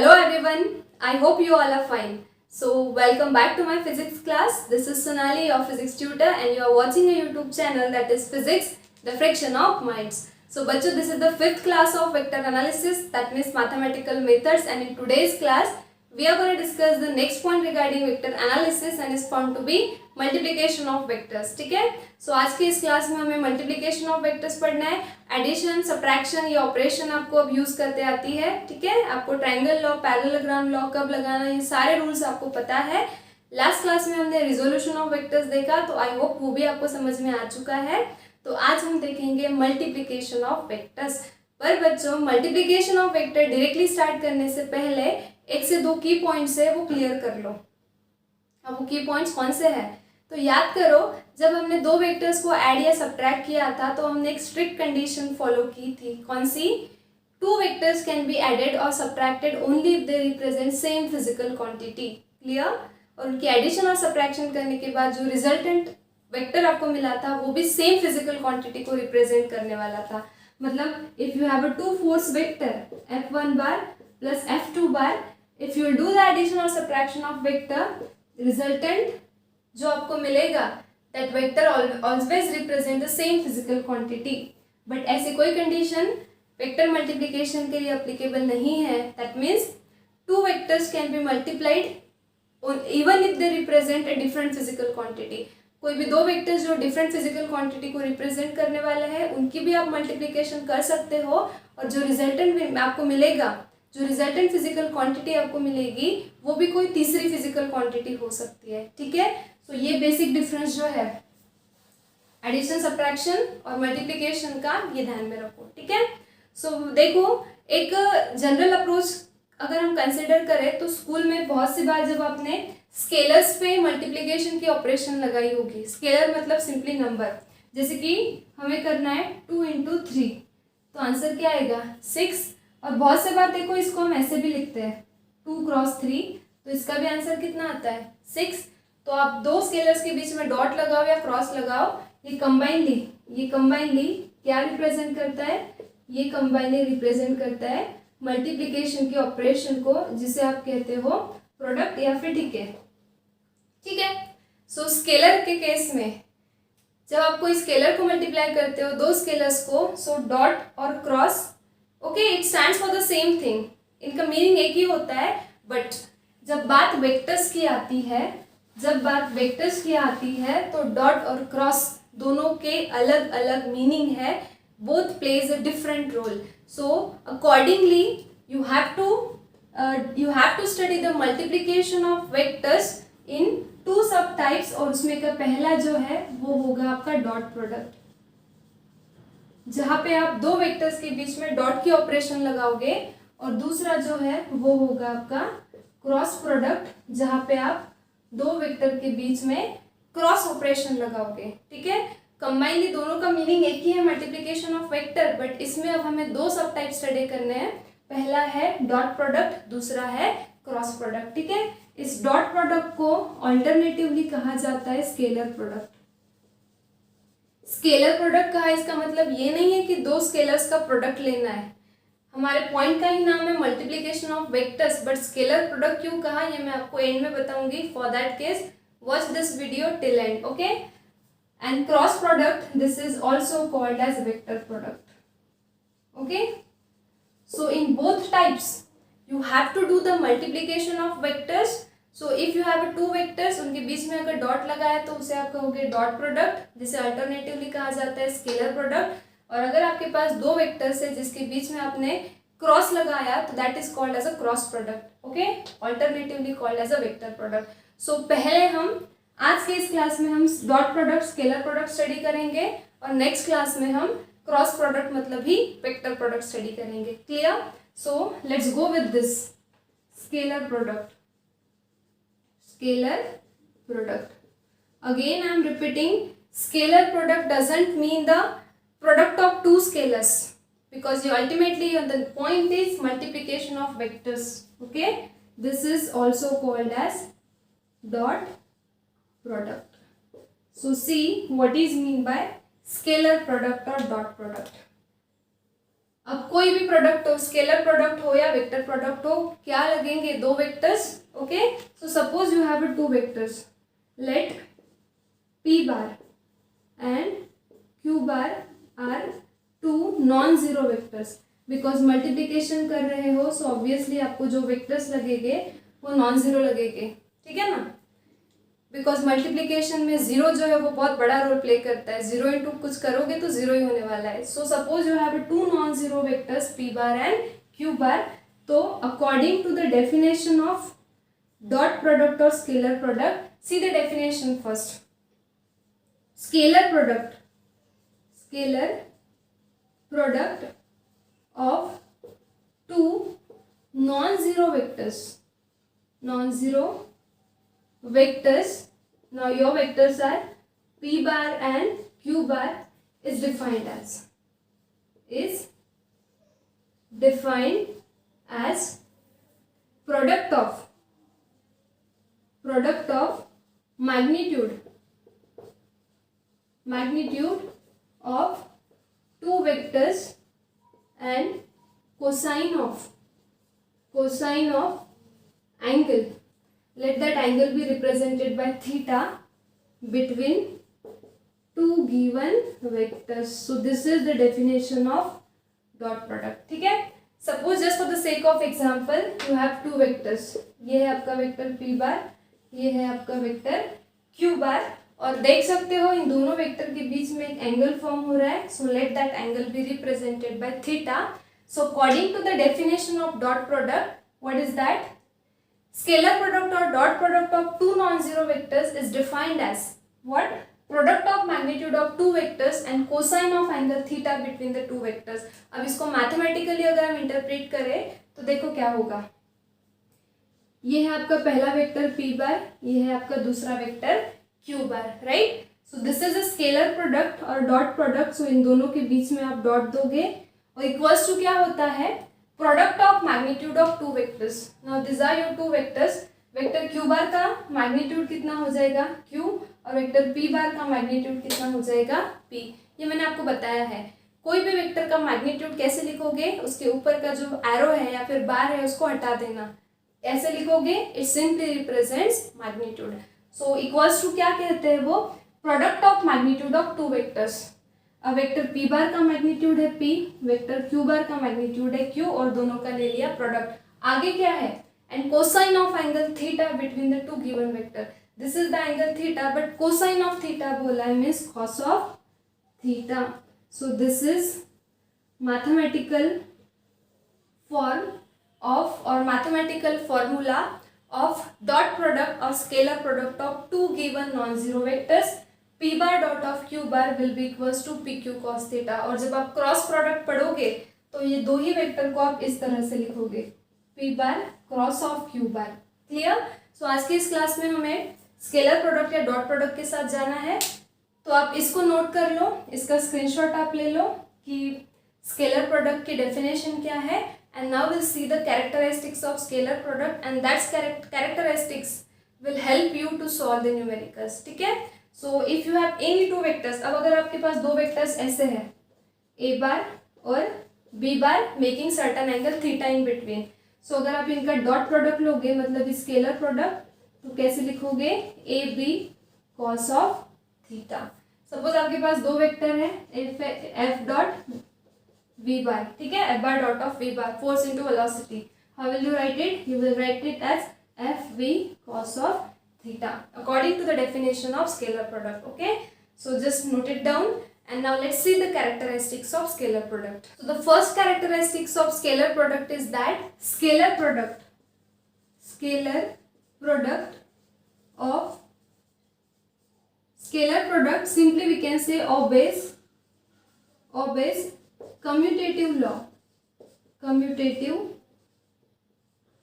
Hello everyone, I hope you all are fine. So welcome back to my physics class. This is Sonali, your physics tutor, and you are watching a YouTube channel that is Physics, the Friction of Minds. So bachcho, this is the 5th class of vector analysis, that means mathematical methods, and in today's class we are going to discuss the next point regarding vector analysis and is found to be multiplication of vectors. ठीक है, सो आज के इस class में हमें multiplication of vectors पढ़ना है. Addition, subtraction, ये ऑपरेशन आपको अब यूज करते आती है. ठीक है, आपको ट्रायंगल लॉ, पैरेललोग्राम लॉ कब लगाना, ये सारे रूल्स आपको पता है. लास्ट क्लास में हमने रिजोल्यूशन ऑफ वेक्टर्स देखा, तो आई होप वो भी आपको समझ में आ चुका है. तो आज हम देखेंगे मल्टीप्लिकेशन ऑफ वेक्टर्स. पर बच्चों, multiplication of vector directly start करने से पहले एक से दो की पॉइंट्स है वो क्लियर कर लो. अब वो की पॉइंट्स कौन से हैं? तो याद करो, जब हमने दो वेक्टर्स को ऐड या सब्ट्रैक्ट किया था तो हमने एक स्ट्रिक्ट कंडीशन फॉलो की थी. कौन सी? Two vectors can be added और subtracted only if they represent same physical quantity. Clear? और उनकी एडिशन और सब्ट्रैक्शन करने के बाद जो रिजल्टेंट वेक्टर आपको मिला था वो भी सेम फिजिकल क्वांटिटी को रिप्रेजेंट करने वाला था. मतलब if you have a two force vector F1 bar plus F2 bar, if you do the addition और सब्ट्रैक्शन ऑफ वेक्टर, रिजल्टेंट जो आपको मिलेगा that vector always represent the same physical quantity. But ऐसी कोई कंडीशन वेक्टर मल्टीप्लिकेशन के लिए applicable नहीं है. That means two vectors can B multiplied even if they represent a different physical quantity. कोई भी दो वेक्टर्स जो डिफरेंट फिजिकल क्वांटिटी को रिप्रेजेंट करने वाले हैं उनकी भी आप मल्टीप्लिकेशन कर सकते हो, और जो रिजल्टेंट आपको मिलेगा, जो रिजल्टेंट फिजिकल क्वांटिटी आपको मिलेगी वो भी कोई तीसरी फिजिकल क्वांटिटी हो सकती है. ठीक है, सो ये बेसिक डिफरेंस जो है एडिशन, सब्ट्रैक्शन और मल्टीप्लिकेशन का, ये ध्यान में रखो. ठीक है, सो देखो, एक जनरल अप्रोच अगर हम कंसिडर करें तो स्कूल में बहुत सी बार जब आपने स्केलर्स पे मल्टीप्लिकेशन की ऑपरेशन लगाई होगी. स्केलर मतलब सिंपली नंबर. जैसे कि हमें करना है 2 × 3, तो आंसर क्या आएगा? 6. और बहुत से बार देखो, इसको हम ऐसे भी लिखते हैं 2 × 3, तो इसका भी आंसर कितना आता है? 6. तो आप दो स्केलर्स के बीच में डॉट लगाओ या क्रॉस लगाओ, ये कंबाइनली क्या रिप्रेजेंट करता है? ये कंबाइनली रिप्रेजेंट करता है मल्टीप्लिकेशन की ऑपरेशन को, जिसे आप कहते हो प्रोडक्ट या फिर ठीक है. सो स्केलर के केस में जब आप कोई स्केलर को मल्टीप्लाई करते हो, दो स्केलर्स को, सो डॉट और cross, okay, it stands for the same thing. इनका मीनिंग एक ही होता है. बट जब बात वेक्टर्स की आती है तो डॉट और क्रॉस दोनों के अलग अलग मीनिंग है. Both plays a different role. So accordingly you have to study the multiplication of vectors in two subtypes, और उसमें का पहला जो है वो होगा आपका डॉट प्रोडक्ट, जहाँ पे आप दो वेक्टर्स के बीच में डॉट की ऑपरेशन लगाओगे, और दूसरा जो है वो होगा आपका क्रॉस प्रोडक्ट, जहाँ पे आप दो वेक्टर के बीच में क्रॉस ऑपरेशन लगाओगे. ठीक है, कंबाइनली दोनों का मीनिंग एक ही है, मल्टीप्लिकेशन ऑफ वेक्टर. बट इसमें अब हमें दो सब टाइप स्टडी करने हैं. पहला है डॉट प्रोडक्ट, दूसरा है क्रॉस प्रोडक्ट. ठीक है, इस डॉट प्रोडक्ट को ऑल्टरनेटिवली कहा जाता है स्केलर प्रोडक्ट. स्केलर प्रोडक्ट कहा, इसका मतलब ये नहीं है कि दो स्केलर्स का प्रोडक्ट लेना है. हमारे पॉइंट का ही नाम है multiplication of vectors. But scalar product क्यों कहा, ये मैं आपको एंड में बताऊंगी. For that case watch this video till end. Okay, and cross product, this is also called as vector product. Okay, so in both types you have to do the multiplication of vectors. so if you have two vectors, उनके बीच में अगर dot लगाया तो उसे आप कहोगे dot product, जिसे alternatively कहा जाता है स्केलर प्रोडक्ट. और अगर आपके पास दो वेक्टर्स है जिसके बीच में आपने क्रॉस लगाया तो that is called as a cross product. Okay, alternatively called as a vector product. So पहले हम आज के इस क्लास में हम dot product, scalar product study करेंगे, और नेक्स्ट क्लास में हम क्रॉस प्रोडक्ट मतलब ही वेक्टर प्रोडक्ट स्टडी करेंगे. Clear? So let's go with this scalar product. Again I am repeating, scalar product doesn't mean the product of two scalars, because you ultimately the point is multiplication of vectors. Okay, this is also called as dot product. So see what is mean by scalar product और dot product. अब कोई कोई भी product हो, scalar product हो या vector product हो, क्या लगेंगे? दो vectors. Okay, so suppose you have two vectors, let p bar and q bar are two non zero vectors. Because multiplication कर रहे हो, सो ऑब्वियसली आपको जो वेक्टर्स लगेंगे वो नॉन जीरो लगेंगे. ठीक है ना, बिकॉज मल्टीप्लीकेशन में जीरो जो है वो बहुत बड़ा रोल प्ले करता है. जीरो इंटू कुछ करोगे तो जीरो ही होने वाला है. सो suppose you have two non zero vectors p bar and q bar. तो according to the definition of dot product और scalar product, see the definition first. Scalar product of two non-zero vectors. Now your vectors are p bar and q bar is defined as product of magnitude of two vectors and cosine of angle. Let that angle be represented by theta between two given vectors. So this is the definition of dot product. ठीक है, suppose just for the sake of example you have two vectors. ये है आपका vector p bar, ये है आपका vector q bar. और देख सकते हो इन दोनों वेक्टर के बीच में एक एंगल फॉर्म हो रहा है. So let that angle be represented by theta. So according to the definition of dot product, what is that? Scalar product और dot product of two non zero vectors is defined as what? Product of magnitude of two vectors and cosine of angle theta between the two vectors. अब इसको mathematically अगर हम interpret करें तो देखो क्या होगा. ये है आपका पहला वेक्टर p bar, ये है आपका दूसरा vector q bar, right? So this is a scalar product और डॉट प्रोडक्ट. सो इन दोनों के बीच में आप डॉट दोगे और इक्वल्स टू क्या होता है? Product of magnitude of two vectors. Now this are your two vectors. Vector q bar का मैग्नीट्यूड कितना हो जाएगा? q. और वेक्टर p bar का मैग्नीट्यूड कितना हो जाएगा? p. ये मैंने आपको बताया है. कोई भी वेक्टर का मैग्नीट्यूड कैसे लिखोगे? उसके ऊपर का जो एरो है या फिर बार है उसको हटा देना. ऐसे लिखोगे, it simply represents magnitude. So equals to क्या कहते हैं वो? Product of magnitude of two vectors. अब वेक्टर p bar का मैग्नीट्यूड है p, वेक्टर q bar का मैग्नीट्यूड है q, और दोनों का ले लिया प्रोडक्ट. आगे क्या है? And cosine of angle theta between the two given vector. This is the angle theta, but cosine of theta बोला है means cos of theta. So this is mathematical form of और mathematical formula of dot product or scalar product of two given non-zero vectors. p bar dot of q bar will be equals to pq cos theta. और जब आप cross product पढ़ोगे तो ये दो ही vector को आप इस तरह से लिखोगे, p bar cross of q bar. Clear? So आज की इस क्लास में हमें स्केलर प्रोडक्ट या डॉट प्रोडक्ट के साथ जाना है. तो आप इसको नोट कर लो, इसका स्क्रीनशॉट आप ले लो कि स्केलर प्रोडक्ट की डेफिनेशन क्या है. And now we'll see the characteristics of scalar product, and that characteristics will help you to solve the numericals. ठीक है? So if you have any two vectors, अब अगर आपके पास दो वेक्टर्स ऐसे हैं a bar और b bar making certain angle theta in between. So अगर आप इनका डॉट प्रोडक्ट लोगे मतलब स्केलर प्रोडक्ट, तो कैसे लिखोगे? a b cos of theta. Suppose आपके पास दो वेक्टर है f डॉट v bar, ठीक है? f bar dot of v bar, force into velocity. How will you write it? You will write it as f v cos of theta according to the definition of scalar product. Okay, so just note it down. And now let's see the characteristics of scalar product. So the first characteristics of scalar product is that scalar product simply we can say obeys commutative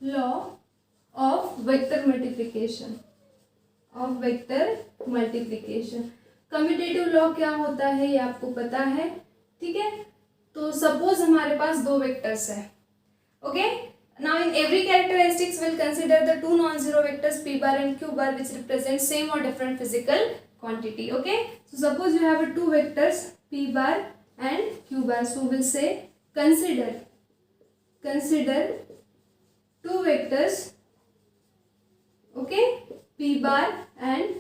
law of vector multiplication. Commutative law क्या होता है ये आपको पता है, ठीक है? तो सपोज हमारे पास दो वेक्टर्स है. Okay, now in every characteristics will consider the two non zero vectors p bar and q bar which represent same or different physical quantity. Okay, so suppose you have two vectors p bar and q bar. So we'll say consider consider two vectors, okay, p bar and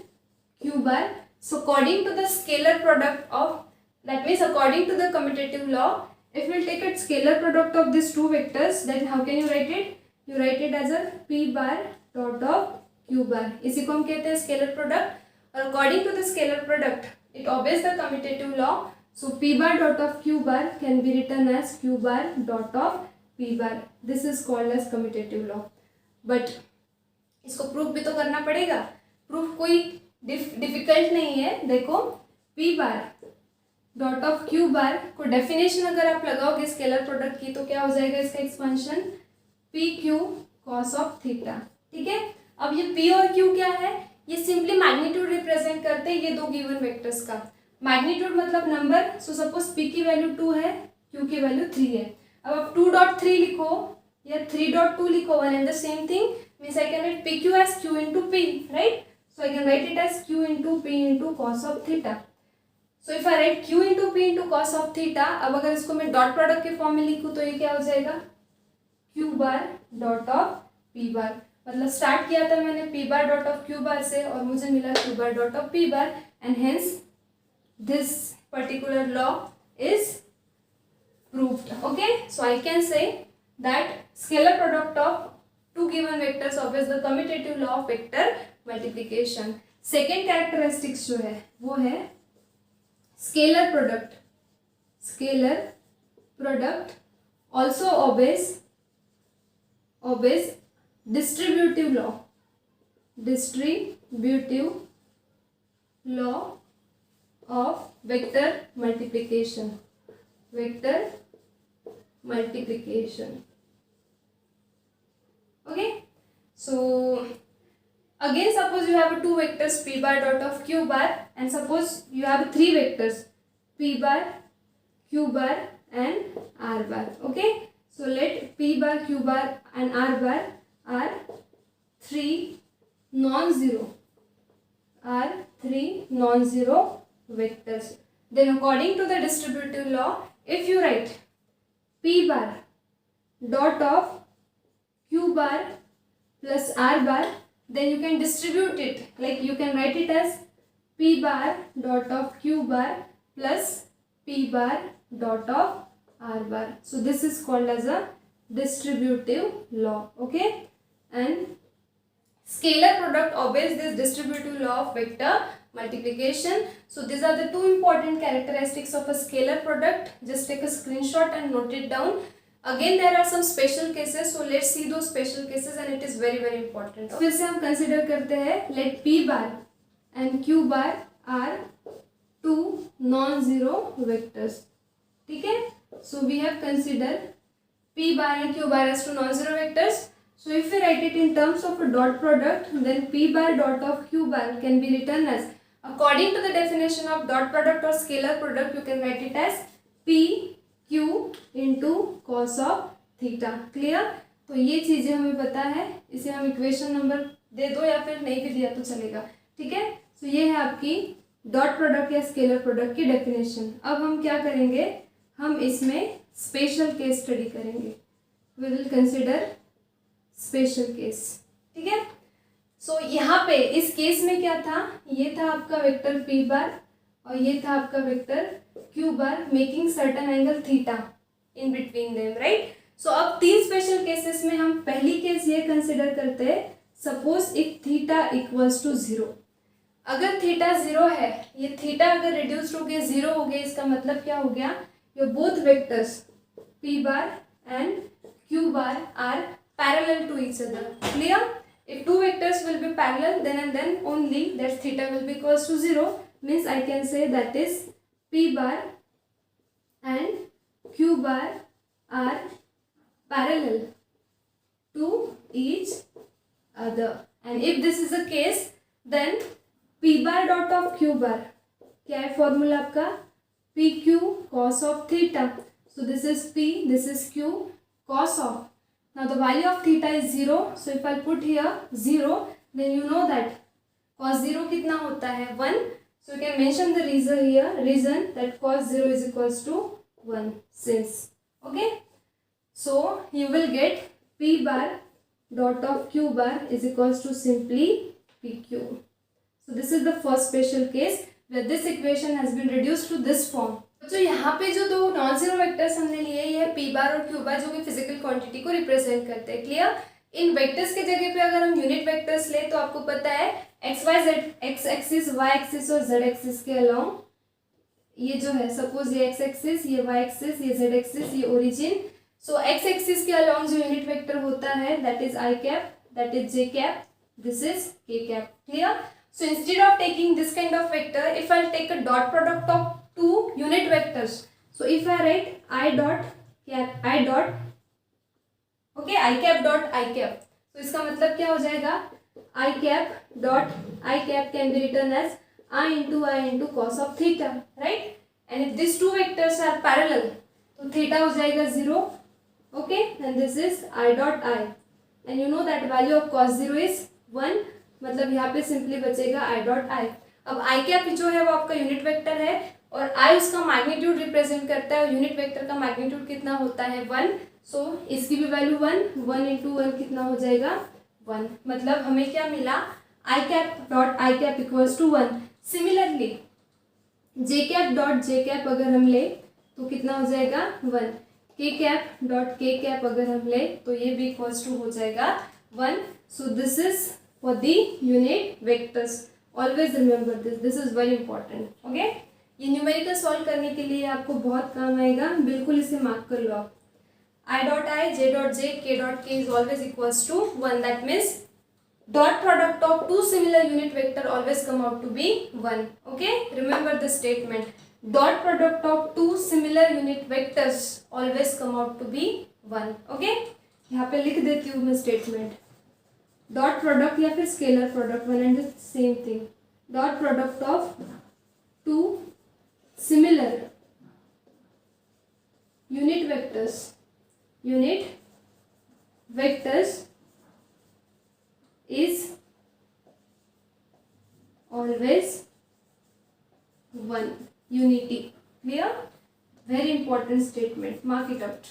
q bar. So according to the scalar product of, that means according to the commutative law, if we'll take a scalar product of these two vectors, then how can you write it? You write it as a p bar dot of q bar. इसी को हम कहते हैं scalar product. और according to the scalar product, it obeys the commutative law. So p bar dot of q bar can be written as q bar dot of p bar. This is called as commutative law. But इसको proof भी तो करना पड़ेगा. Proof कोई difficult नहीं है. देखो p bar dot of q bar को डेफिनेशन अगर आप लगाओगे स्केलर प्रोडक्ट की तो क्या हो जाएगा इसका expansion, P Q cos of theta. ठीक है. अब ये पी और क्यू क्या है? ये सिंपली मैग्नीट्यूड रिप्रेजेंट करते हैं ये दो गिवन वेक्टर्स का. मैग्नीट्यूड मतलब नंबर. सो सपोज पी की वैल्यू 2 है, क्यू की वैल्यू 3 है. अब आप 2.3 लिखो या 3.2 लिखो, one and the same thing. Means I can write p q as q into p, right. So I can write it as q into p into cos of theta. So if I write q into p into cos of theta, अब अगर इसको मैं dot product के form में लिखूँ तो ये क्या हो जाएगा, q bar dot of p बार. मतलब स्टार्ट किया था मैंने p bar dot of q बार से और मुझे मिला q bar dot of p bar, and hence this particular law is proved. Okay, so I can say that scalar product of two given vectors obeys the commutative law of vector multiplication. Second characteristics जो है वो है scalar product. Scalar product also obeys distributive law. Distributive law of vector multiplication. Vector multiplication. Okay. So again, suppose you have two vectors p bar dot of q bar, and suppose you have three vectors p bar, q bar and r bar. Okay. So let p bar, q bar and r bar are three non-zero vectors. Then according to the distributive law, if you write p bar dot of q bar plus r bar, then you can distribute it, like you can write it as p bar dot of q bar plus p bar dot of r bar. So this is called as a distributive law. Okay. And scalar product obeys this distributive law of vector multiplication. So these are the two important characteristics of a scalar product. Just take a screenshot and note it down. Again there are some special cases, so let's see those special cases, and it is very very important. फिर से हम consider करते हैं, let p bar and q bar are two non-zero vectors. ठीक है. So we have considered p bar and q bar as two non-zero vectors. So if we write it in terms of a dot product, then p bar dot of q bar can be written as, according to the definition of dot product or scalar product, you can write it as p q into cos of theta. Clear? तो ये चीजें हमें पता है, इसे हम equation number दे दो या फिर नहीं भी दिया तो चलेगा. ठीक है. तो ये है आपकी डॉट प्रोडक्ट या स्केलर प्रोडक्ट की डेफिनेशन. अब हम क्या करेंगे, हम इसमें स्पेशल केस स्टडी करेंगे. We will consider special case. ठीक है. सो यहाँ पे इस केस में क्या था, ये था आपका वेक्टर p बार और ये था आपका vector q bar, making certain angle theta in between them, right. So अब तीन स्पेशल केसेस में हम पहली केस ये कंसिडर करते हैं, suppose if theta equals to 0. अगर थीटा 0 है, ये थीटा अगर रिड्यूस्ड हो गया 0 हो गया, इसका मतलब क्या हो गया, your both vectors p bar and q bar are parallel to each other. Clear? If two vectors will be parallel, then and then only that theta will be equals to 0. Means I can say that is p bar and q bar are parallel to each other. And if this is the case, then p bar dot of q bar, क्या है formula आपका, p q cos of theta. So this is p, this is q cos of. Now the value of theta is 0. So if I put here 0, then you know that cos 0 कितना होता है 1. So you can mention the reason that cos 0 is equals to 1 since. Okay. So you will get p bar dot of q bar is equals to simply pq. So this is the first special case where this equation has been reduced to this form. तो यहाँ पे जो दो non zero vectors हमने लिए ये है P बार और क्यू बार जो कि फिजिकल क्वांटिटी को रिप्रेजेंट करते हैं. क्लियर. इन वेक्टर्स के जगह पे अगर हम यूनिट वेक्टर्स ले तो आपको पता है x y z, x axis, y axis और जेड एक्सिस के अलोंग ये जो है सपोज ये एक्स एक्सिस, ये वाई एक्सिस, ये जेड एक्सिस, ये ओरिजिन. सो एक्स एक्सिस के अलोंग जो यूनिट वेक्टर होता है that is i cap, that is j cap, this is k cap. Clear. So instead of taking this kind of vector, if I'll take a dot product of two unit vectors, so if I write I dot cap, I dot, okay, I cap dot I cap, so इसका मतलब क्या हो जाएगा, I cap dot I cap can be written as I into cos of theta, right? And if these two vectors are parallel, तो theta हो जाएगा 0, okay, and this is I dot I, and you know that value of cos 0 is 1, मतलब यहाँ पे simply बचेगा I dot I. अब आई cap जो है वो आपका यूनिट वेक्टर है और आई उसका मैग्नीट्यूड रिप्रेजेंट करता है और यूनिट वेक्टर का मैग्नीट्यूड कितना होता है 1. सो इसकी भी वैल्यू 1 इंटू 1 कितना हो जाएगा 1. मतलब हमें क्या मिला, i cap dot i cap equals to 1. Similarly j cap dot j cap अगर हम ले तो कितना हो जाएगा 1. के कैप डॉट के कैप अगर हम ले तो ये भी इक्वल्स टू हो जाएगा 1. सो this is for the unit vectors. Always remember this. This is very important. Okay? ये न्यूमेरिकल सॉल्व करने के लिए आपको बहुत काम आएगा. बिल्कुल इसे मार्क कर लो आप. I dot I, J dot J, K dot K is always equals to 1. That means dot product of two similar unit vector always come out to be 1. Okay? Remember the statement. Dot product of two similar unit vectors always come out to be 1. Okay? यहाँ पे लिख देती हूँ मैं statement. Dot product या फिर scalar product one and same thing. Dot product of two similar unit vectors is always 1. Unity. Clear. Very important statement. Mark it out.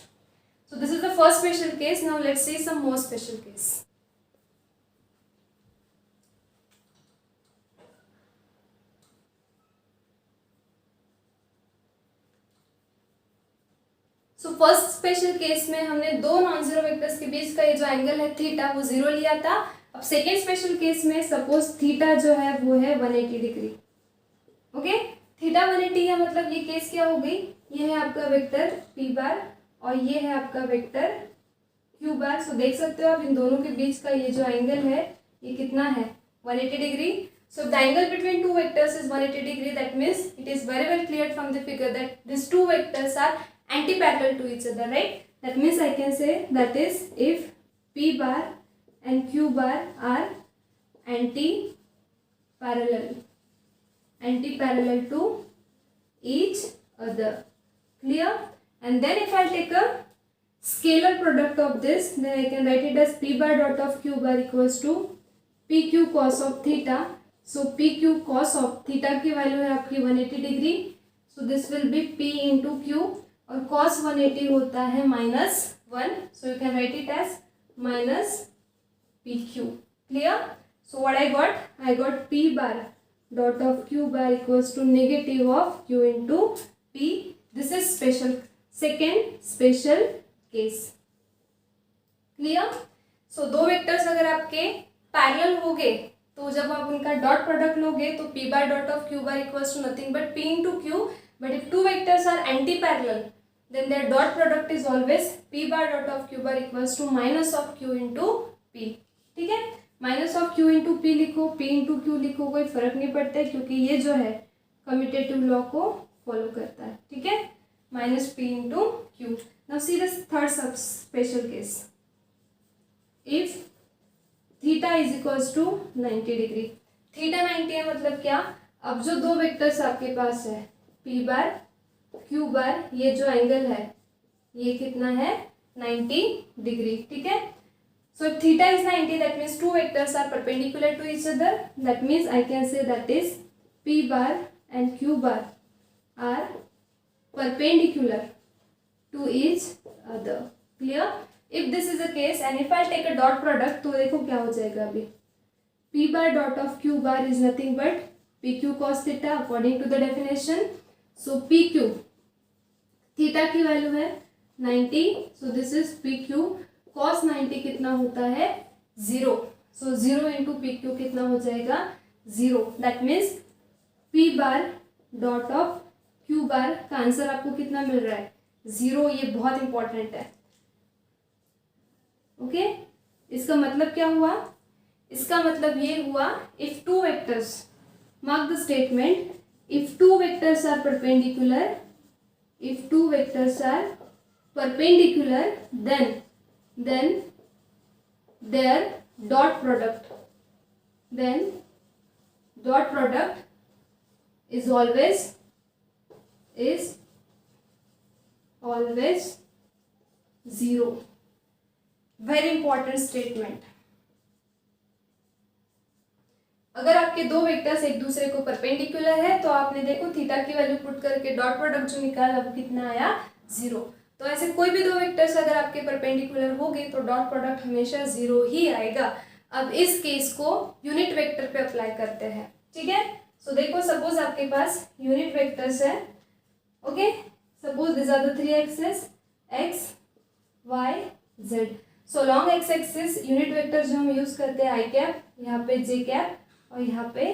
So this is the first special case. Now let's see some more special case. So first special case में हमने दो non zero vectors के बीच का ये जो angle है theta वो 0 लिया था. अब सेकेंड स्पेशल केस में सपोज थीटा जो है वो है 180 डिग्री. ओके. थीटा 180 है मतलब ये केस क्या हो गई, ये है आपका वेक्टर पी बार और ये है आपका वेक्टर क्यू बार. सो देख सकते हो आप इन दोनों के बीच का ये जो एंगल है ये कितना है 180 degree. So if the angle between two vectors is 180 degree, that means it is very well clear from the figure that these two vectors are anti-parallel to each other, right? That means I can say that is if P bar and Q bar are anti-parallel to each other. Clear? And then if I take a scalar product of this, then I can write it as P bar dot of Q bar equals to PQ cos of theta. So PQ cos of theta की value है आपकी 180 degree. So this will be P into Q और cos 180 होता है -1. So you can write it as minus PQ. Clear? So what I got? I got P bar dot of Q bar equals to negative of Q into P. This is second special case. Clear? So दो vectors अगर आपके parallel हो गए तो जब आप उनका dot product लोगे तो p bar dot of q bar equals to nothing but p into q. But if two vectors are anti parallel then their dot product is always p bar dot of q bar equals to minus of q into p. ठीक है. Minus of q into p लिखो, p into q लिखो, कोई फर्क नहीं पड़ता है क्योंकि ये जो है कम्यूटेटिव लॉ को फॉलो करता है. ठीक है. Minus p into q. Now see this third sub special case. If theta is equals to 90 degree. Theta 90 है मतलब क्या, अब जो दो वेक्टर्स आपके पास है p बार q बार, ये जो एंगल है ये कितना है 90 डिग्री. ठीक है. So if theta is 90 that means two vectors are perpendicular to each other. That means I can say that is p bar and q bar are perpendicular to each other. Clear? If this is a case and if I take a dot product, तो देखो क्या हो जाएगा अभी, P bar dot of Q bar is nothing but PQ cos theta according to the definition. So PQ, theta की value है 90, so this is PQ cos 90 कितना होता है 0. So 0 into PQ कितना हो जाएगा 0. That means P bar dot of Q bar का answer आपको कितना मिल रहा है 0. ये बहुत इंपॉर्टेंट है. ओके, इसका मतलब क्या हुआ? इसका मतलब ये हुआ, if two vectors, mark the statement, if two vectors are perpendicular, if two vectors are perpendicular, then their dot product is always zero. Very important statement. अगर आपके दो वेक्टर्स एक दूसरे को परपेंडिकुलर है तो आपने देखो थीटा की वैल्यू पुट करके डॉट प्रोडक्ट जो निकाला वो कितना आया 0. तो ऐसे कोई भी दो वेक्टर्स अगर आपके परपेंडिकुलर हो गए तो डॉट प्रोडक्ट हमेशा 0 ही आएगा. अब इस केस को यूनिट वेक्टर पे अप्लाई करते हैं. ठीक है, सो देखो सपोज आपके पास यूनिट वेक्टर्स है. Okay, suppose this are the 3 axes x y z. So long x axis unit vector जो हम यूज करते हैं आई कैप, यहाँ पे जे कैप और यहाँ पे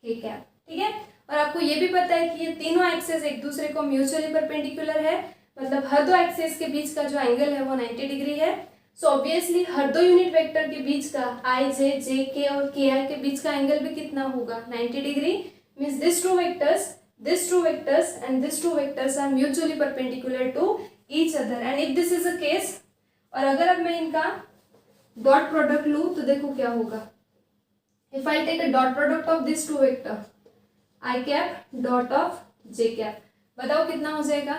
के कैप. ठीक है, और आपको ये भी पता है कि ये तीनों एक्सेस एक दूसरे को म्यूचुअली परपेंडिकुलर है, मतलब हर दो एक्सेस के बीच का जो एंगल है वो 90 डिग्री है. सो ऑब्वियसली हर दो यूनिट वेक्टर के बीच का आई जे जे के और के आई के बीच का एंगल भी कितना होगा 90 degree. Means this two vectors and this two vectors are mutually perpendicular to each other. And if this is a case, और अगर अब मैं इनका डॉट प्रोडक्ट लूँ तो देखो क्या होगा. If I take a dot product of these two vector, I cap dot of j cap, बताओ कितना हो जाएगा.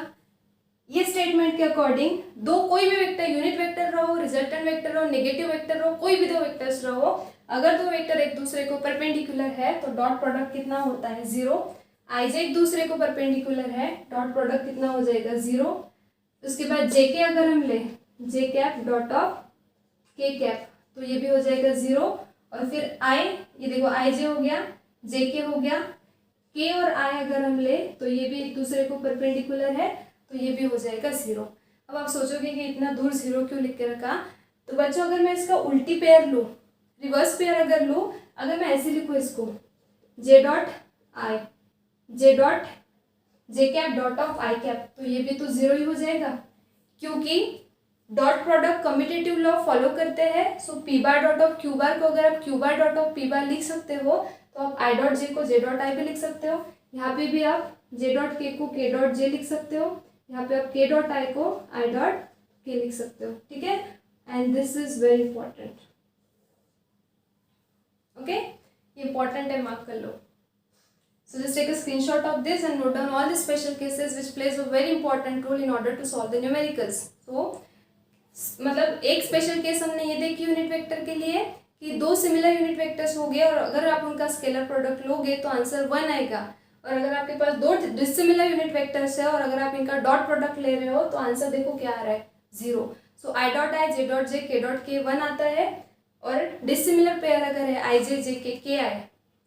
ये स्टेटमेंट के अकॉर्डिंग दो कोई भी वेक्टर, यूनिट वेक्टर रहो, रिजल्टेंट वेक्टर रहो, नेगेटिव वेक्टर रहो, कोई भी दो वेक्टर्स रहो, अगर दो वेक्टर एक दूसरे को परपेंडिकुलर है तो डॉट प्रोडक्ट कितना होता है 0. आई जे एक दूसरे को परपेंडिकुलर है, डॉट प्रोडक्ट कितना हो जाएगा 0. उसके बाद जे के अगर हम ले, जे cap dot of k cap, तो ये भी हो जाएगा 0. और फिर आई, ये देखो आई जे हो गया, जे के हो गया, के और आई अगर हम ले तो ये भी एक दूसरे को परपेंडिकुलर है तो ये भी हो जाएगा 0. अब आप सोचोगे कि इतना दूर 0 क्यों लिख के रखा. तो बच्चों अगर मैं इसका उल्टी पेयर लूँ, रिवर्स पेयर अगर लूँ, अगर मैं ऐसे लिखूँ इसको j dot i, j cap dot of i cap, तो ये भी तो 0 ही हो जाएगा क्योंकि dot product commutative law follow करते हैं. So p bar dot of q bar को अगर आप q bar dot of p bar लिख सकते हो तो आप आई डॉट जे को जे डॉट आई भी लिख सकते हो. यहाँ पे भी आप जे डॉट के को के डॉट जे लिख सकते हो, यहाँ पे आप के डॉट आई को आई डॉट के लिख सकते हो. ठीक है, and this is very important. Okay, ये इंपॉर्टेंट है, मार्क कर लो. So just take a screenshot of this and note down all the special cases which plays a very important role in order to solve the numericals. So मतलब एक special case हमने ये देखी unit vector के लिए कि दो similar unit vectors हो गए और अगर आप उनका स्केलर प्रोडक्ट लोगे तो आंसर 1 आएगा. और अगर आपके पास दो डिसिमिलर यूनिट वेक्टर्स है और अगर आप इनका डॉट प्रोडक्ट ले रहे हो तो आंसर देखो क्या आ रहा है 0. सो I dot i, J dot J, के डॉट के 1 आता है. और डिसिमिलर पेयर अगर है आई जे जे के आई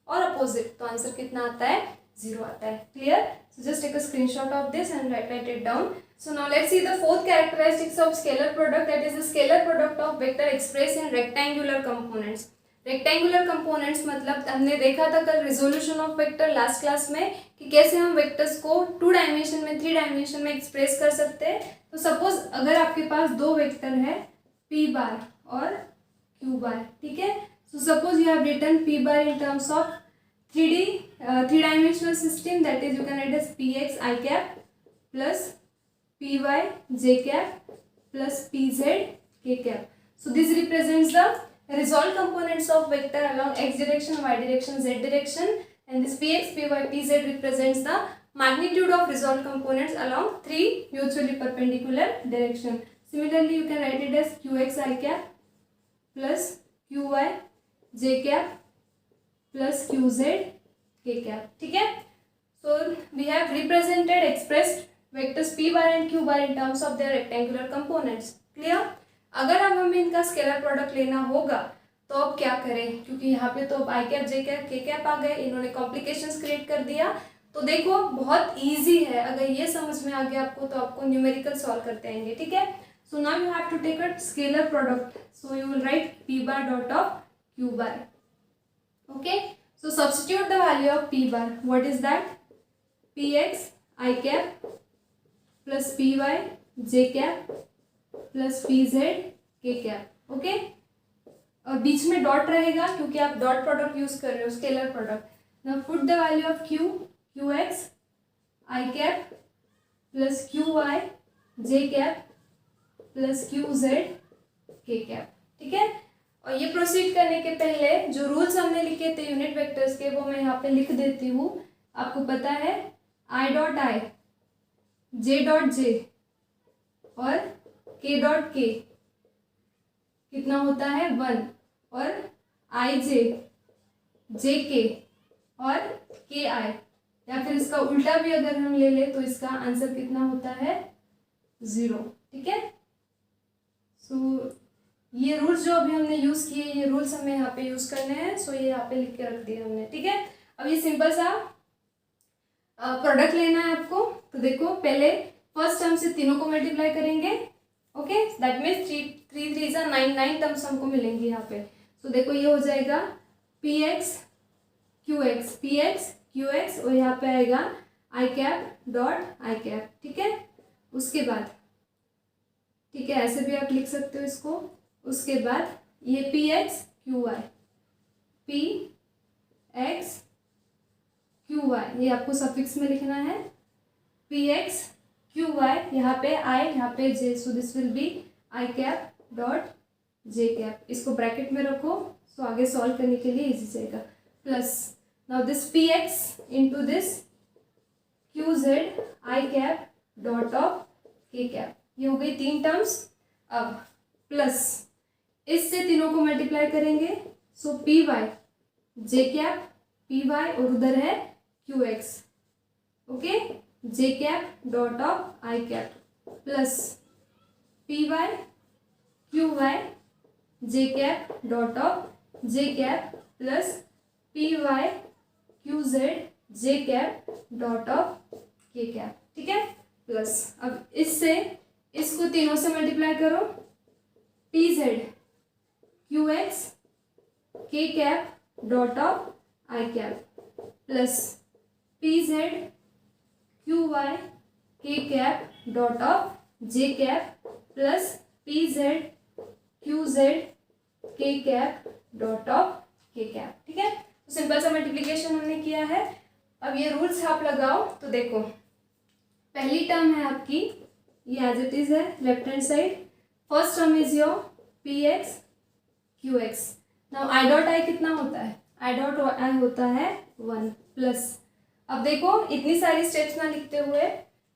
और अपोजिट तो आंसर कितना आता है 0 आता है. Clear? So just take a screenshot of this and write it down. So now let's see the fourth characteristics of scalar product, that is the scalar product of vector expressed in rectangular components. Rectangular components मतलब हमने देखा था कल resolution of vector last class में कि कैसे हम vectors को 2 डायमेंशन में 3 डायमेंशन में एक्सप्रेस कर सकते हैं. तो सपोज अगर आपके पास दो वेक्टर है p बार और q बार. ठीक है, सो suppose you have written p bar in terms of 3 dimensional system, that is you can write as px I cap plus py j cap plus pz k cap. So this represents the resolved components of vector along x direction, y direction, z direction, and this px, py, pz represents the magnitude of resolved components along 3 mutually perpendicular direction. Similarly, you can write it as qx I cap plus qy j cap plus qz k cap. ठीक है, so we have represented expressed vectors p bar and q bar in terms of their rectangular components. Clear. अगर अब हमें इनका scalar product लेना होगा तो अब क्या करें, क्योंकि यहाँ पे तो आई कैप जे कैप के कैप आ गए, इन्होंने कॉम्प्लिकेशंस क्रिएट कर दिया। तो देखो बहुत इजी है, अगर ये समझ में आ गया आपको तो आपको न्यूमेरिकल सॉल्व करते आएंगे, ठीक है। So now you have to take a scalar product, so you will write p bar dot of q bar. Okay, so substitute the value of p bar, what is that, p x i cap plus p y j cap plus p z k cap. Okay, और बीच में dot रहेगा क्योंकि आप dot product use कर रहे हो, scalar product. Now put the value of q, q x i cap plus q y j cap plus q z k cap, ठीक है। और ये प्रोसीड करने के पहले जो रूल्स हमने लिखे थे यूनिट वेक्टर्स के, वो मैं यहाँ पे लिख देती हूँ। आपको पता है I dot i, J dot J और के डॉट के कितना होता है 1, और आई जे जे के और के आई, या फिर इसका उल्टा भी अगर हम ले ले तो इसका आंसर कितना होता है 0, ठीक है। सो ये रूल्स जो अभी हमने यूज किए, ये रूल्स हमें यहाँ पे यूज करने हैं। सो ये यहाँ पे लिख के रख दिया हमने, ठीक है। अब ये सिंपल सा प्रोडक्ट लेना है आपको। तो देखो पहले फर्स्ट टर्म से तीनों को मल्टीप्लाई करेंगे, ओके, दैट मीन्स 3 3 जा 9 टर्म्स हमको मिलेंगे यहाँ पे। तो देखो ये हो जाएगा P x q x, P x q x, और यहाँ पे आएगा आई कैप डॉट आई कैप, ठीक है। उसके बाद ठीक है, ऐसे भी आप लिख सकते हो इसको। उसके बाद ये p x q y, p x q y, ये आपको सफिक्स में लिखना है, पी एक्स क्यू वाई, यहाँ पे आई यहाँ पे j, so this will be i cap dot j cap. इसको ब्रैकेट में रखो, सो आगे सॉल्व करने के लिए इजी जाएगा। Plus now this P x into this Q Z I cap dot of k cap, ये हो गई 3 टर्म्स। अब प्लस इससे तीनों को मल्टीप्लाई करेंगे, so p y j cap p y, और उधर है q x, okay, j cap dot of i cap plus p y q y j cap dot of j cap plus p y q z j cap dot of k cap, ठीक है। Plus अब इससे इसको तीनों से multiply करो, p z q x k cap dot of i cap plus p z q y k cap dot of j cap plus p z q z k cap dot of k cap, ठीक है। तो simple सा multiplication हमने किया है। अब ये rules आप लगाओ, तो देखो पहली टर्म है आपकी, ये एज इट इज है left hand side. First term is your P x q x. Now I dot I कितना होता है, आई डॉट आई होता है 1 प्लस, अब देखो इतनी सारी स्टेप्स ना लिखते हुए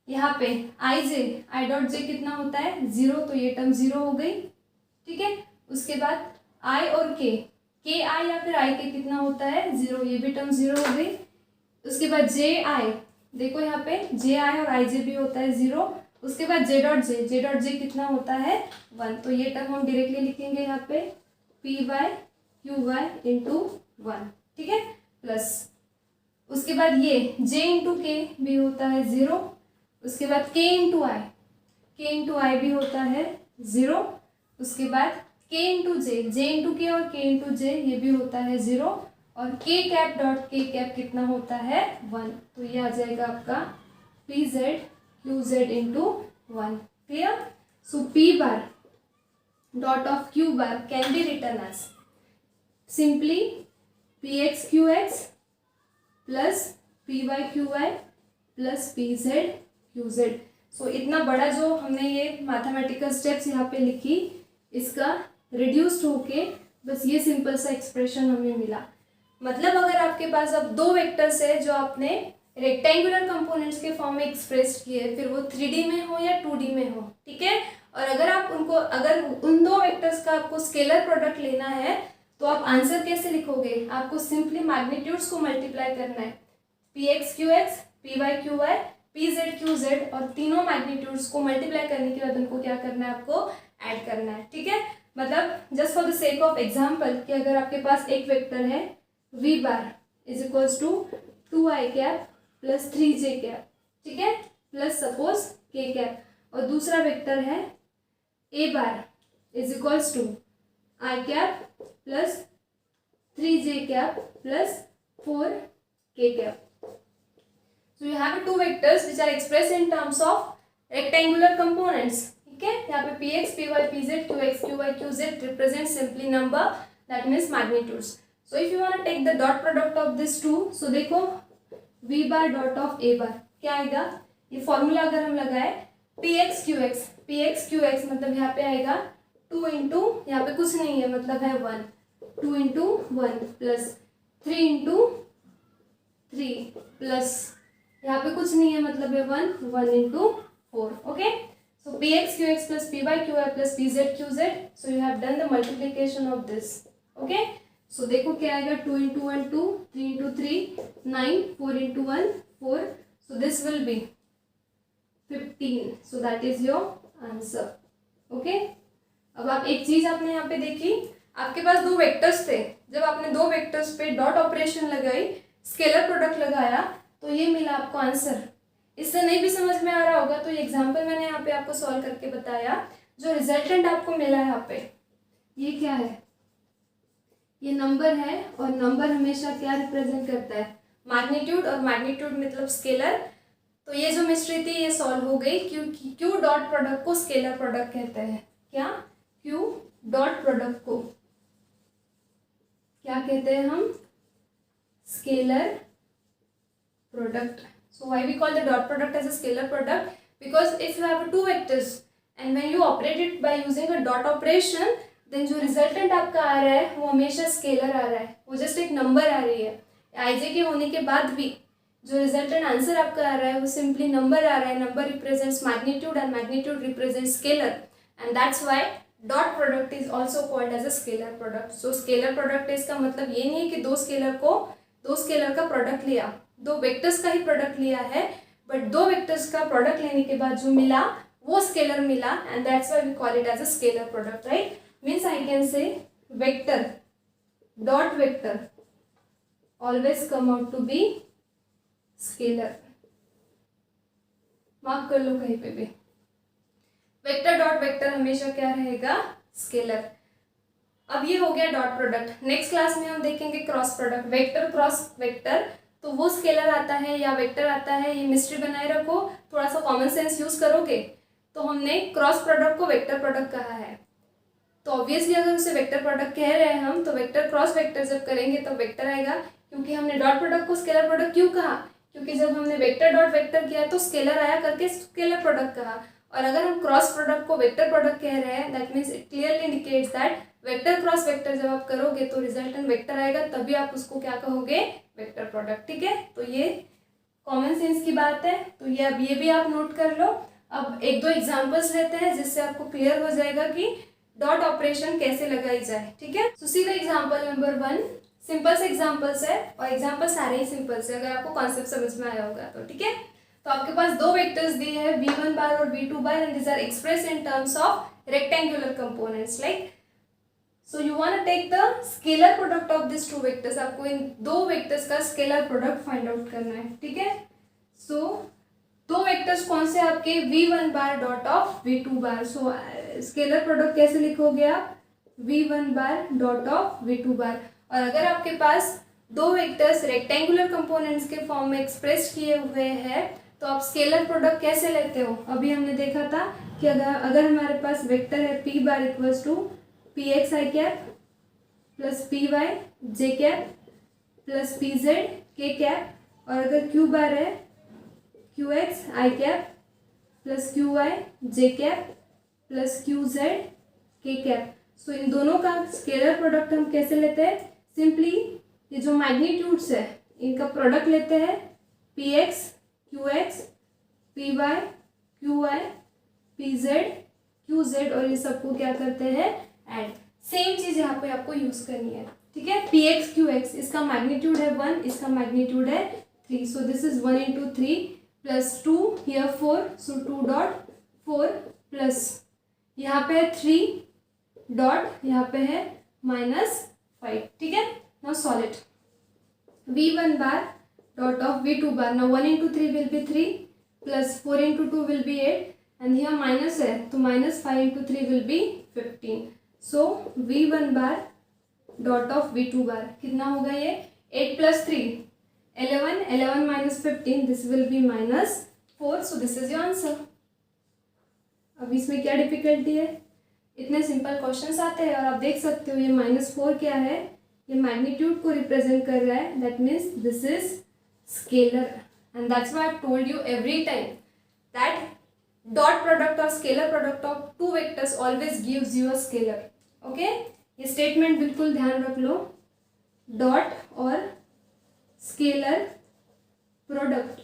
यहाँ पे आई जे आई डॉट जे कितना होता है 0, तो ये टर्म 0 हो गई, ठीक है। उसके बाद आई और के आई या फिर आई के कितना होता है 0, ये भी टर्म 0 हो गई। उसके बाद जे आई, देखो यहाँ पे जे आई और आई जे भी होता है 0। उसके बाद जे डॉट जे कितना होता है 1, तो ये टर्म हम डायरेक्टली लिखेंगे यहाँ पे p y q y into 1, ठीक है। प्लस उसके बाद ये जे इंटू के भी होता है 0। उसके बाद के इंटू आई भी होता है 0। उसके बाद के इंटू जे इंटू के और के इंटू जे ये भी होता है 0, और के कैप डॉट के कैप कितना होता है 1, तो ये आ जाएगा आपका p z q z into 1, clear. So p bar dot of q bar can be written as simply p x q x plus p y q y plus p z q z. So इतना बड़ा जो हमने ये mathematical steps यहाँ पे लिखी, इसका reduced होके बस ये सिंपल सा एक्सप्रेशन हमें मिला। मतलब अगर आपके पास अब 2 वेक्टर्स है जो आपने रेक्टेंगुलर कंपोनेंट्स के फॉर्म में एक्सप्रेस किए, फिर वो 3D में हो या 2D में हो, ठीक है। और अगर उन 2 वेक्टर्स का आपको स्केलर प्रोडक्ट लेना है तो आप आंसर कैसे लिखोगे, आपको सिंपली मैग्नीट्यूड्स को मल्टीप्लाई करना है, p x q x p y q y p z q z, और तीनों मैग्नीट्यूड्स को मल्टीप्लाई करने के बाद उनको क्या करना है, आपको ऐड करना है, ठीक है। मतलब just for the sake of example कि अगर आपके पास एक वेक्टर है v bar is equals to 2i cap plus 3j cap, ठीक है, प्लस सपोज k कैप, और दूसरा वेक्टर है a bar is equals to i cap plus 3j cap plus 4k cap. So you have two vectors which are expressed in terms of rectangular components. ठीक है, यहाँ पे px, py, pz, qx, qy, qz represent simply number, that means magnitudes. So if you want to take the dot product of this two, so देखो v bar dot of a bar क्या आएगा, ये formula अगर हम लगाए px qx मतलब यहाँ पे आएगा 2 इंटू, यहाँ पे कुछ नहीं है मतलब है 1, 2 इंटू 1 प्लस 3 इंटू 3 प्लस यहाँ पे कुछ नहीं है मतलब है 1 into 4. Okay, so p x q x plus p y q i plus p z q z. So you have done the multiplication of this. Okay, so देखो क्या आएगा, 2 into 1 2, 3 into 3 9, 4 into 1 4. So this will be 15. So that is your answer. Okay, अब आप एक चीज आपने यहाँ पे देखी, आपके पास दो वेक्टर्स थे, जब आपने दो वेक्टर्स पे डॉट ऑपरेशन लगाई, स्केलर प्रोडक्ट लगाया, तो ये मिला आपको आंसर. इससे नहीं भी समझ में आ रहा होगा तो ये एग्जांपल मैंने यहाँ पे आपको सॉल्व करके बताया. जो रिजल्टेंट आपको मिला यहाँ पे ये क्या है, ये नंबर है, और नंबर हमेशा क्या रिप्रेजेंट करता है, मैग्नीट्यूड, और मैग्नीट्यूड मतलब स्केलर. तो ये जो मिस्ट्री थी ये सॉल्व हो गई, क्योंकि क्यू डॉट प्रोडक्ट को स्केलर प्रोडक्ट कहते हैं. क्या, क्यू डॉट प्रोडक्ट को क्या कहते हैं हम, scalar product. So why we call the dot product as a scalar product? Because if you have two vectors and when you operate it by using a dot operation, then जो resultant आपका आ रहा है वो हमेशा scalar आ रहा है, वो just एक नंबर आ रही है. ij के होने के बाद भी जो रिजल्टेंट आंसर आपका आ रहा है वो सिंपली नंबर आ रहा है. Number represents magnitude and magnitude represents scalar, and that's why dot product is also called as a scalar product. So scalar product इसका मतलब ये नहीं है कि दो स्केलर का प्रोडक्ट लिया, दो वेक्टर्स का ही प्रोडक्ट लिया है, बट दो वेक्टर्स का प्रोडक्ट लेने के बाद जो मिला वो स्केलर मिला, and that's why we call it as a scalar product. Right, means I can say vector dot vector always come out to be scalar. Mark कर लो कहीं पे भी, वेक्टर डॉट वेक्टर हमेशा क्या रहेगा, स्केलर. अब ये हो गया डॉट प्रोडक्ट. नेक्स्ट क्लास में हम देखेंगे cross product, vector cross vector. तो वो स्केलर आता है या वेक्टर आता है, ये मिस्ट्री बनाए रखो, थोड़ा सा कॉमन सेंस यूज करोगे. तो हमने क्रॉस प्रोडक्ट को वेक्टर प्रोडक्ट कहा है, तो ऑब्वियसली अगर उसे वेक्टर प्रोडक्ट कह रहे हैं हम, तो वेक्टर क्रॉस वेक्टर जब करेंगे तो वेक्टर आएगा. क्योंकि हमने डॉट प्रोडक्ट को स्केलर प्रोडक्ट क्यों कहा, क्योंकि जब हमने वेक्टर डॉट वेक्टर किया तो स्केलर आया करके स्केलर प्रोडक्ट कहा. और अगर हम क्रॉस प्रोडक्ट को वेक्टर प्रोडक्ट कह रहे हैं, that means it clearly indicates that vector cross vector जब आप करोगे तो रिजल्टेंट वेक्टर आएगा, तभी आप उसको क्या कहोगे, वेक्टर प्रोडक्ट. ठीक है, तो ये कॉमन सेंस की बात है, तो ये अब ये भी आप नोट कर लो. अब एक दो एग्जांपल्स लेते हैं जिससे आपको क्लियर हो जाएगा कि डॉट ऑपरेशन कैसे लगाई जाए. ठीक है, so see the example number 1. Simple से एग्जांपल्स है और एग्जांपल सारे ही सिंपल से, अगर आपको कॉन्सेप्ट समझ में आया होगा तो. ठीक है, तो आपके पास दो वेक्टर्स दिए हैं v1 बार और v2 bar, and these are express in terms of rectangular components. Like so you want to take the scalar product of this two vectors. आपको इन दो वेक्टर्स का स्केलर प्रोडक्ट फाइंड आउट करना है. ठीक है, सो दो वेक्टर्स कौन से आपके, v1 bar dot of v2 bar. So scalar product कैसे लिखोगे आप, v1 bar dot of v2 बार. और अगर आपके पास दो वेक्टर्स रेक्टेंगुलर कंपोनेंट्स के फॉर्म में एक्सप्रेस किए हुए हैं तो आप स्केलर प्रोडक्ट कैसे लेते हो. अभी हमने देखा था कि अगर हमारे पास वेक्टर है p bar equals to p x i cap plus p y j cap plus p z k cap, और अगर q बार है q x i cap plus q y j cap plus q z k cap. So इन दोनों का scalar product हम कैसे लेते हैं, सिंपली ये जो मैग्नीट्यूड्स है इनका प्रोडक्ट लेते हैं, p x q x p y q y p z q z, और ये सबको क्या करते हैं, ऐड. सेम चीज़ यहाँ पे आपको यूज करनी है. ठीक है, पी एक्स क्यू एक्स इसका मैग्नीट्यूड है 1, इसका मैग्नीट्यूड है 3. सो this is 1 into 3 plus 2 here 4, so 2 dot 4 plus यहाँ पे है 3 डॉट, यहाँ पे है -5, ठीक है। Now solve it. v1 bar dot of v2 bar, now 1 into 3 will be 3 plus 4 into 2 will be 8 and here minus है तो -5 into 3 will be 15. So v1 bar dot of v2 bar कितना होगा ये 8 plus 3 11, 11 minus 15 this will be -4. So this is your answer. अब इसमें क्या difficulty है, इतने सिंपल क्वेश्चंस आते हैं और आप देख सकते हो ये -4 क्या है, ये मैग्नीट्यूड को रिप्रेजेंट कर रहा है, that means this is scalar and that's why I told you every time that dot product और scalar product of two vectors always gives you a scalar. Okay, ये स्टेटमेंट बिल्कुल ध्यान रख लो. डॉट और scalar product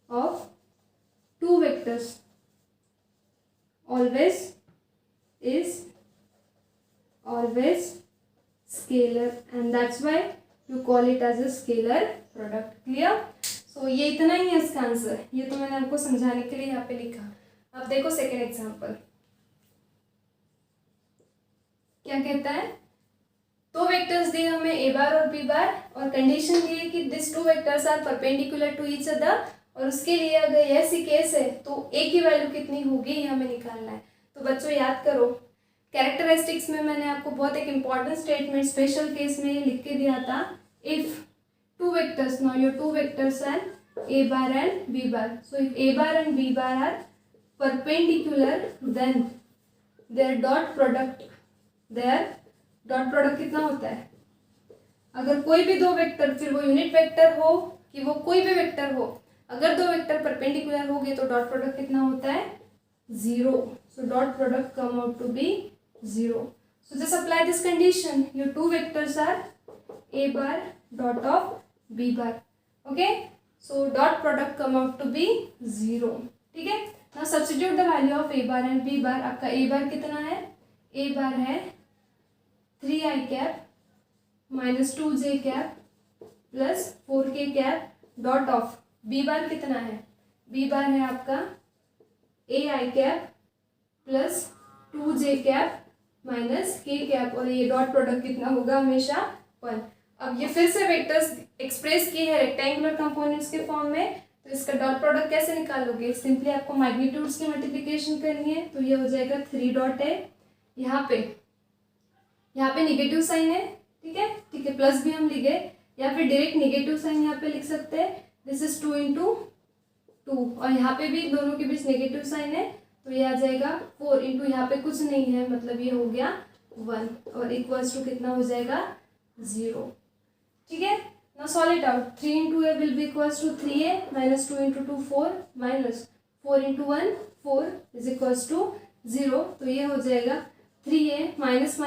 of two vectors always scalar and that's why you call it as a scalar product. clear? so ये इतना ही है इसका आंसर, ये तो मैंने आपको समझाने के लिए यहाँ पे लिखा. अब देखो सेकेंड एग्जांपल क्या कहता है. दो वेक्टर्स दिए हमें a बार और b बार और कंडीशन दी है कि this two vectors are perpendicular to each other और उसके लिए अगर ऐसी केस है तो a की वैल्यू कितनी होगी ये हमें निकालना है. तो बच्चों याद करो कैरेक्टरिस्टिक्स में मैंने आपको बहुत एक इंपॉर्टेंट स्टेटमेंट स्पेशल केस में लिख के दिया था. If two vectors, now your two vectors are a bar and b bar, so if a bar and b bar are perpendicular then their dot product कितना होता है. अगर कोई भी दो वेक्टर, फिर वो यूनिट वेक्टर हो कि वो कोई भी वेक्टर हो, अगर दो वेक्टर परपेंडिकुलर हो गए तो डॉट प्रोडक्ट कितना होता है 0. So dot product come out to be 0. So just apply this condition. Your two vectors are a bar dot of b bar. Okay. So dot product come out to be 0. ठीक है. Now substitute the value of a bar and b bar. आपका a bar कितना है? a bar है 3i cap minus 2j cap plus 4k cap dot of b bar कितना है? b bar है आपका ai cap plus 2j cap minus के cap और ये डॉट प्रोडक्ट कितना होगा हमेशा 1. अब ये फिर से वेक्टर्स एक्सप्रेस किए हैं रेक्टेंगुलर कंपोनेंट्स के फॉर्म में, तो इसका डॉट प्रोडक्ट कैसे निकालोगे. सिंपली आपको मैग्नीट्यूड्स की मल्टीप्लिकेशन करनी है. तो ये हो जाएगा 3 डॉट है, यहाँ पे निगेटिव साइन है. ठीक है प्लस भी हम लिखे या फिर डायरेक्ट निगेटिव साइन यहाँ पे लिख सकते हैं. दिस इज 2 into 2 और यहाँ पे भी दोनों के बीच नेगेटिव साइन है तो ये आ जाएगा 4 इंटू यहाँ पे कुछ नहीं है मतलब ये हो गया 1 और इक्वल्स टू कितना हो जाएगा 0. ठीक है. Now solve it out. 3 into a will be equals to 3a minus 2 into 2 4 minus 4 into 1 4 is equals to 0. तो ये हो जाएगा 3a minus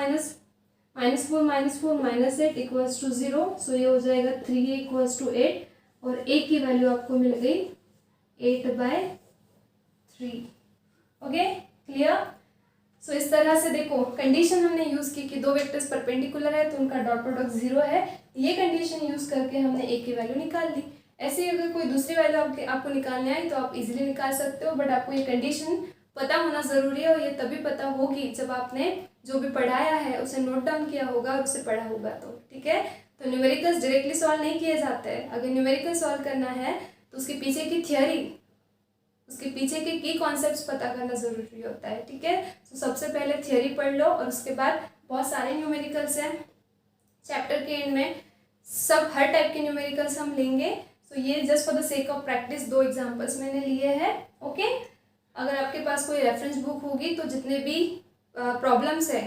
4 minus 8 equals to 0. So ये हो जाएगा 3a इक्वल्स टू 8 और a की वैल्यू आपको मिल गई 8/3. Okay clear. सो इस तरह से देखो कंडीशन हमने यूज की कि दो वेक्टर्स परपेंडिकुलर है तो उनका डॉट प्रोडक्ट 0 है. ये कंडीशन यूज करके हमने a की वैल्यू निकाल ली. ऐसे ही अगर कोई दूसरी वैल्यू आपको निकालने आई तो आप इजीली निकाल सकते हो, बट आपको ये कंडीशन पता होना ज़रूरी है और ये तभी पता होगी जब आपने जो भी पढ़ाया है उसे नोट डाउन किया होगा और उसे पढ़ा होगा. तो ठीक है. तो न्यूमेरिकल्स डायरेक्टली सॉल्व नहीं किए जाते हैं. अगर न्यूमेरिकल सॉल्व करना है तो उसके पीछे की थियोरी, उसके पीछे के की कॉन्सेप्ट्स पता करना ज़रूरी होता है. ठीक है. तो सबसे पहले थियोरी पढ़ लो और उसके बाद बहुत सारे न्यूमेरिकल्स हैं चैप्टर के एंड में, सब हर टाइप के न्यूमेरिकल्स हम लेंगे. तो ये just for the sake of practice 2 examples मैंने लिए हैं. ओके. अगर आपके पास कोई रेफरेंस बुक होगी तो जितने भी प्रॉब्लम्स है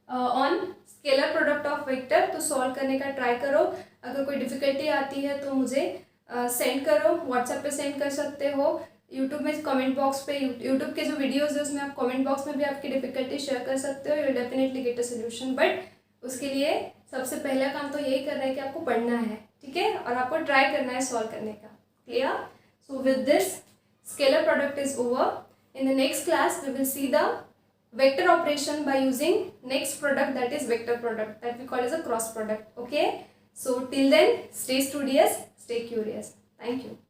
on scalar product of vector तो सॉल्व करने का ट्राई करो. अगर कोई डिफिकल्टी आती है तो मुझे सेंड करो, व्हाट्सएप पे सेंड कर सकते हो, यूट्यूब में कमेंट बॉक्स पे, यूट्यूब के जो वीडियोस है उसमें आप कमेंट बॉक्स में भी आपकी डिफिकल्टी शेयर कर सकते हो. You will definitely get a solution. But उसके लिए सबसे पहला काम तो यही करना है कि आपको पढ़ना है. ठीक है. और आपको ट्राई करना है सॉल्व करने का. Clear. So with this scalar product is over. In the next class we will see the vector operation by using next product, that is vector product, that we call as a cross product. Okay. So till then stay studious, stay curious. Thank you.